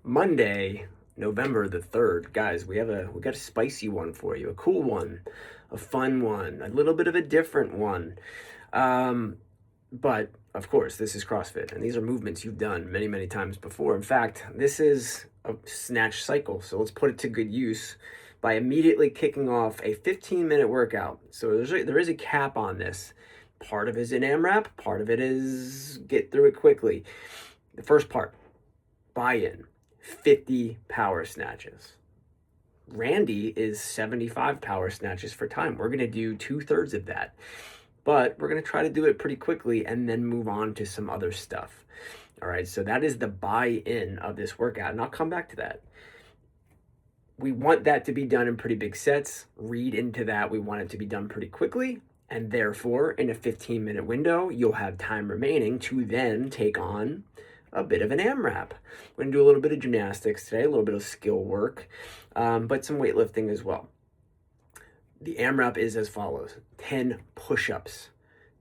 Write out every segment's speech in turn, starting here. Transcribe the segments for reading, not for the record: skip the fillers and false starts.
Monday, November the 3rd. Guys, we got a spicy one for you, a cool one, a fun one, a little bit of a different one. But of course, this is CrossFit, and these are movements you've done many, many times before. In fact, this is a snatch cycle. So let's put it to good use by immediately kicking off a 15-minute workout. So there is a cap on this. Part of it is an AMRAP, part of it is get through it quickly. The first part, buy-in, 50 power snatches. Randy is 75 power snatches for time. We're going to do 2/3 of that, but we're going to try to do it pretty quickly and then move on to some other stuff. All right, so that is the buy-in of this workout, and I'll come back to that. We want that to be done in pretty big sets. Read into that. We want it to be done pretty quickly, and therefore, in a 15-minute window, you'll have time remaining to then take on a bit of an AMRAP. We're going to do a little bit of gymnastics today, a little bit of skill work, but some weightlifting as well. The AMRAP is as follows: 10 push-ups.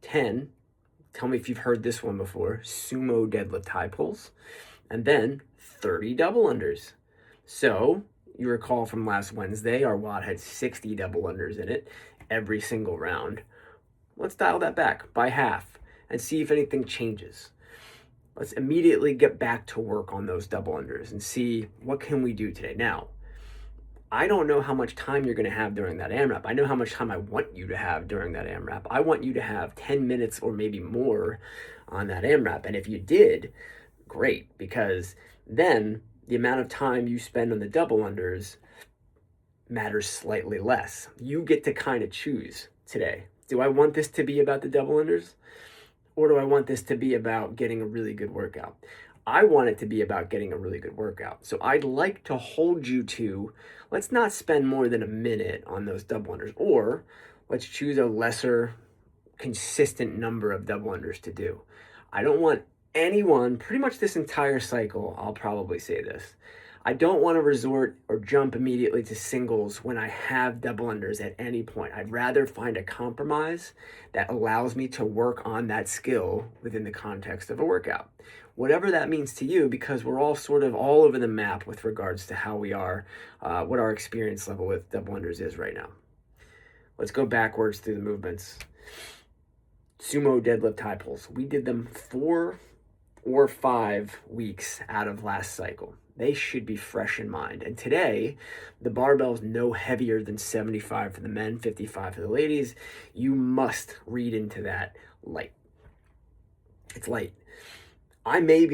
10, tell me if you've heard this one before, sumo deadlift high pulls, and then 30 double unders. So you recall from last Wednesday, our WOD had 60 double unders in it every single round. Let's dial that back by half and see if anything changes. Let's immediately get back to work on those double unders and see what can we do today. Now, I don't know how much time you're going to have during that AMRAP. I know how much time I want you to have during that AMRAP. I want you to have 10 minutes or maybe more on that AMRAP. And if you did, great, because then the amount of time you spend on the double unders matters slightly less. You get to kind of choose today. Do I want this to be about the double unders? Or do I want this to be about getting a really good workout? I want it to be about getting a really good workout. So I'd like to hold you to, let's not spend more than a minute on those double unders, or let's choose a lesser consistent number of double unders to do. I don't want anyone, pretty much this entire cycle, I'll probably say this, I don't want to resort or jump immediately to singles when I have double unders at any point. I'd rather find a compromise that allows me to work on that skill within the context of a workout. Whatever that means to you, because we're all sort of all over the map with regards to how we are, what our experience level with double unders is right now. Let's go backwards through the movements. Sumo deadlift high pulls. We did them 4 or 5 weeks out of last cycle. They should be fresh in mind. And today, the barbell's no heavier than 75 for the men, 55 for the ladies. You must read into that light. It's light. I may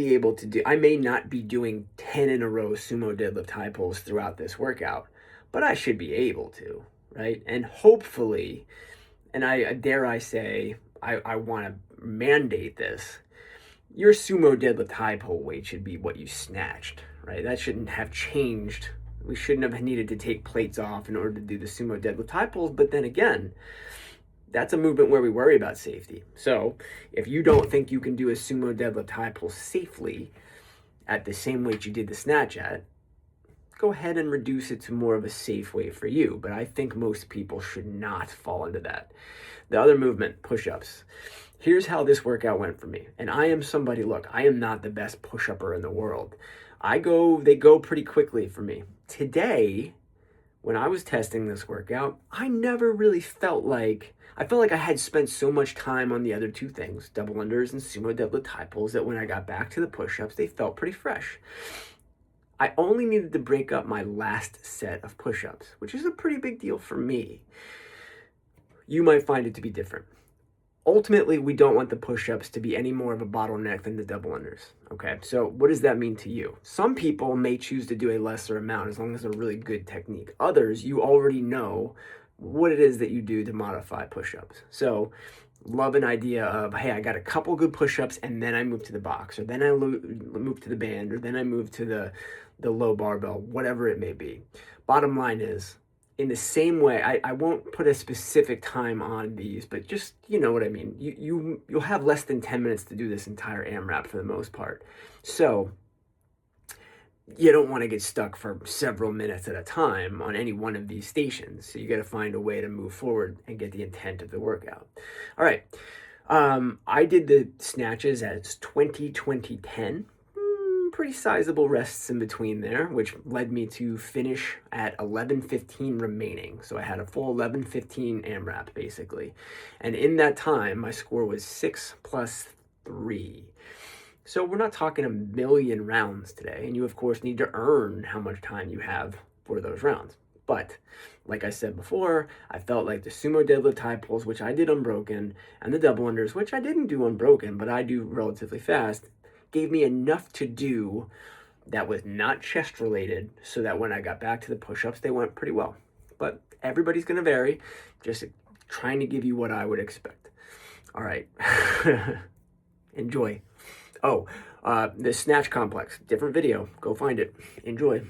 not be doing 10 in a row sumo deadlift high pulls throughout this workout, but I should be able to, right? And hopefully, and I dare I say, I want to mandate this, your sumo deadlift high pull weight should be what you snatched, right? That shouldn't have changed. We shouldn't have needed to take plates off in order to do the sumo deadlift high pulls. But then again, that's a movement where we worry about safety. So if you don't think you can do a sumo deadlift high pull safely at the same weight you did the snatch at, go ahead and reduce it to more of a safe weight for you. But I think most people should not fall into that. The other movement, push-ups. Here's how this workout went for me. And I am somebody, look, I am not the best push-upper in the world. They go pretty quickly for me. Today, when I was testing this workout, I never really felt like I had spent so much time on the other two things, double unders and sumo deadlift high pulls, that when I got back to the push-ups, they felt pretty fresh. I only needed to break up my last set of push-ups, which is a pretty big deal for me. You might find it to be different. Ultimately, we don't want the push-ups to be any more of a bottleneck than the double unders, okay? So what does that mean to you? Some people may choose to do a lesser amount as long as it's a really good technique. Others, you already know what it is that you do to modify push-ups. So love an idea of, hey, I got a couple good push-ups and then I move to the box, or then I move to the band, or then I move to the low barbell, whatever it may be. Bottom line is, in the same way, I won't put a specific time on these, but just, you know what I mean. You'll have less than 10 minutes to do this entire AMRAP for the most part. So you don't want to get stuck for several minutes at a time on any one of these stations. So you got to find a way to move forward and get the intent of the workout. All right. I did the snatches as 20, 20, 10. pretty sizable rests in between there, which led me to finish at 11:15 remaining. So I had a full 11:15 AMRAP basically. And in that time, my score was 6 plus 3. So we're not talking a million rounds today, and you of course need to earn how much time you have for those rounds. But like I said before, I felt like the sumo deadlift high pulls, which I did unbroken, and the double unders, which I didn't do unbroken, but I do relatively fast, gave me enough to do that was not chest related, so that when I got back to the push-ups, they went pretty well. But everybody's going to vary, just trying to give you what I would expect. All right. Enjoy. Oh, the snatch complex, different video. Go find it. Enjoy.